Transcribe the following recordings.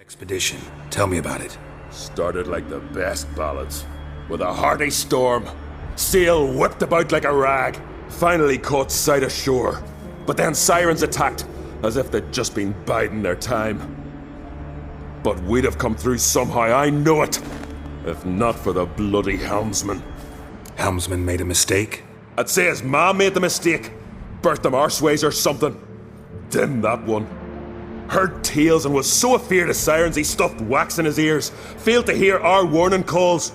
Expedition. Tell me about it. Started like the best ballads. With a hearty storm. Sail whipped about like a rag. Finally caught sight of shore. But then sirens attacked, as if they'd just been biding their time. But we'd have come through somehow, I know it. If not for the bloody helmsman. Helmsman made a mistake? I'd say his ma made the mistake. Birthed him arseways or something. Dim that one. Heard tales and was so afeard of sirens he stuffed wax in his ears. Failed to hear our warning calls.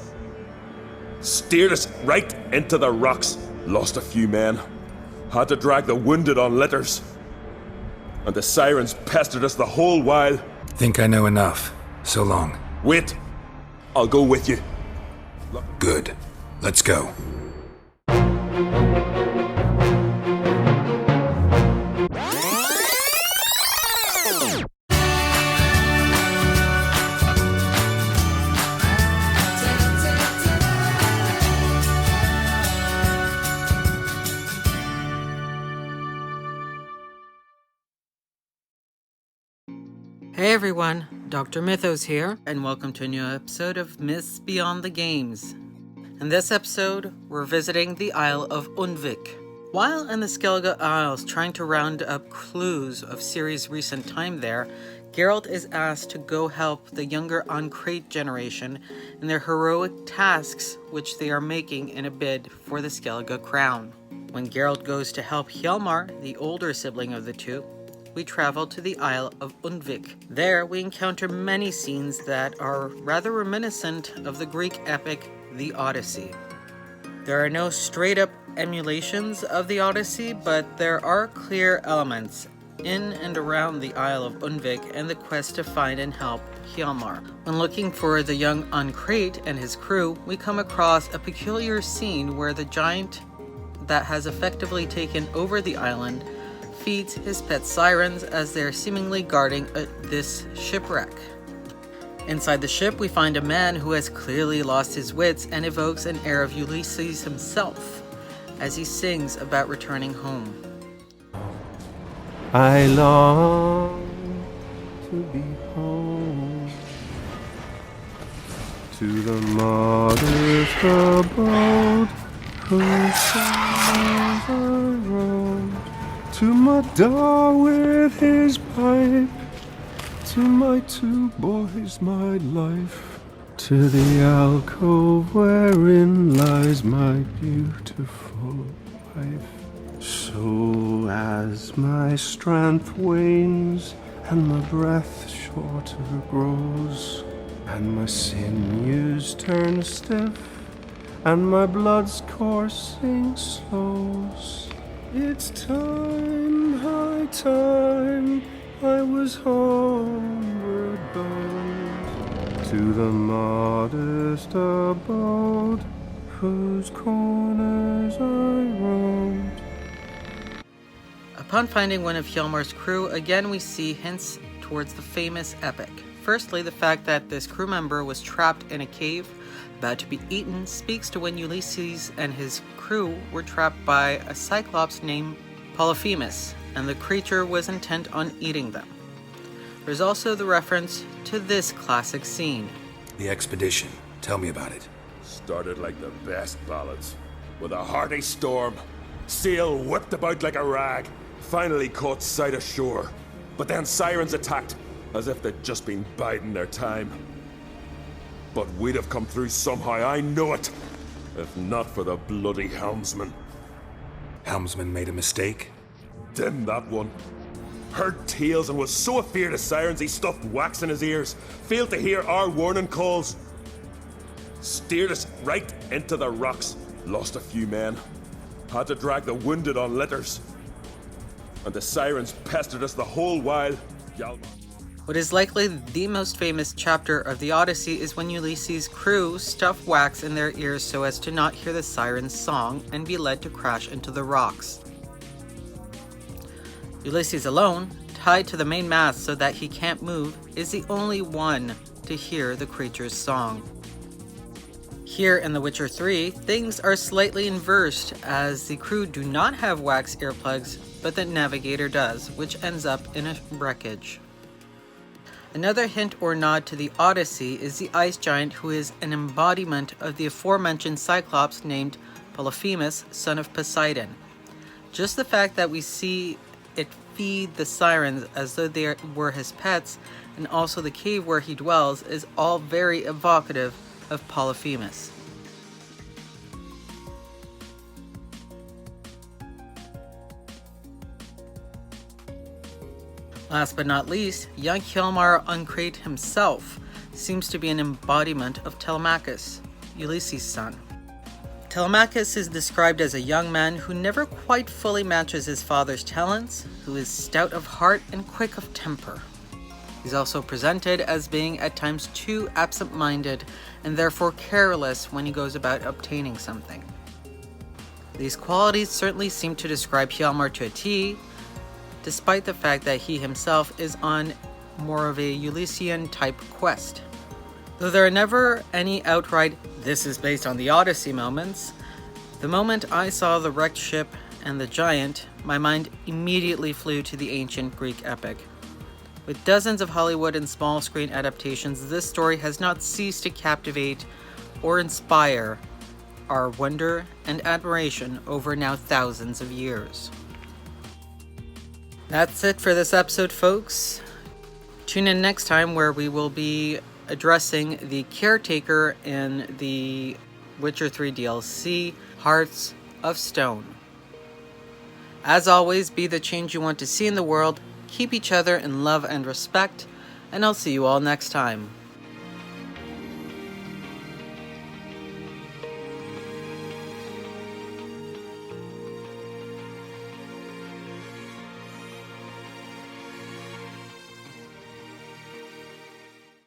Steered us right into the rocks. Lost a few men. Had to drag the wounded on litters. And the sirens pestered us the whole while. Think I know enough. So long. Wait. I'll go with you. Good. Let's go. Hey everyone, DrMythos here, and welcome to a new episode of Myths Beyond the Games. In this episode, we're visiting the Isle of Undvik. While in the Skelligan Isles trying to round up clues of Ciri's recent time there, Geralt is asked to go help the younger Ancrate generation in their heroic tasks which they are making in a bid for the Skellige crown. When Geralt goes to help Hjalmar, the older sibling of the two, we travel to the Isle of Undvik. There, we encounter many scenes that are rather reminiscent of the Greek epic, the Odyssey. There are no straight-up emulations of the Odyssey, but there are clear elements in and around the Isle of Undvik and the quest to find and help Hjalmar. When looking for the young Ancrate and his crew, we come across a peculiar scene where the giant that has effectively taken over the island feeds his pet sirens as they're seemingly guarding this shipwreck. Inside the ship, we find a man who has clearly lost his wits and evokes an air of Ulysses himself as he sings about returning home. I long to be home, to the modest abode whose sands I roamed. To my dog with his pipe, to my two boys my life, to the alcove wherein lies my beautiful wife. So as my strength wanes and my breath shorter grows, and my sinews turn stiff and my blood's coursing slows, it's time, high time, I was homeward bound, to the modest abode whose corners I roamed. Upon finding one of Hjalmar's crew, again we see hints towards the famous epic. Firstly, the fact that this crew member was trapped in a cave, about to be eaten, speaks to when Ulysses and his crew were trapped by a cyclops named Polyphemus, and the creature was intent on eating them. There's also the reference to this classic scene. The expedition. Tell me about it. Started like the best ballads. With a hearty storm. Sail whipped about like a rag. Finally caught sight of shore. But then sirens attacked, as if they'd just been biding their time. But we'd have come through somehow, I know it. If not for the bloody helmsman. Helmsman made a mistake? Dim that one. Heard tales and was so afeard of sirens he stuffed wax in his ears. Failed to hear our warning calls. Steered us right into the rocks. Lost a few men. Had to drag the wounded on litters. And the sirens pestered us the whole while. What is likely the most famous chapter of the Odyssey is when Ulysses' crew stuff wax in their ears so as to not hear the siren's song and be led to crash into the rocks. Ulysses alone, tied to the main mast so that he can't move, is the only one to hear the creature's song. Here in The Witcher 3, things are slightly inversed as the crew do not have wax earplugs, but the navigator does, which ends up in a wreckage. Another hint or nod to the Odyssey is the ice giant, who is an embodiment of the aforementioned Cyclops named Polyphemus, son of Poseidon. Just the fact that we see it feed the sirens as though they were his pets, and also the cave where he dwells, is all very evocative of Polyphemus. Last but not least, young Hjalmar Uncrate himself seems to be an embodiment of Telemachus, Ulysses' son. Telemachus is described as a young man who never quite fully matches his father's talents, who is stout of heart and quick of temper. He's also presented as being at times too absent-minded and therefore careless when he goes about obtaining something. These qualities certainly seem to describe Hjalmar to a T, despite the fact that he himself is on more of a Ulyssian-type quest. Though there are never any outright "this is based on the Odyssey" moments, the moment I saw the wrecked ship and the giant, my mind immediately flew to the ancient Greek epic. With dozens of Hollywood and small screen adaptations, this story has not ceased to captivate or inspire our wonder and admiration over now thousands of years. That's it for this episode, folks. Tune in next time where we will be addressing the Caretaker in the Witcher 3 DLC, Hearts of Stone. As always, be the change you want to see in the world, keep each other in love and respect, and I'll see you all next time.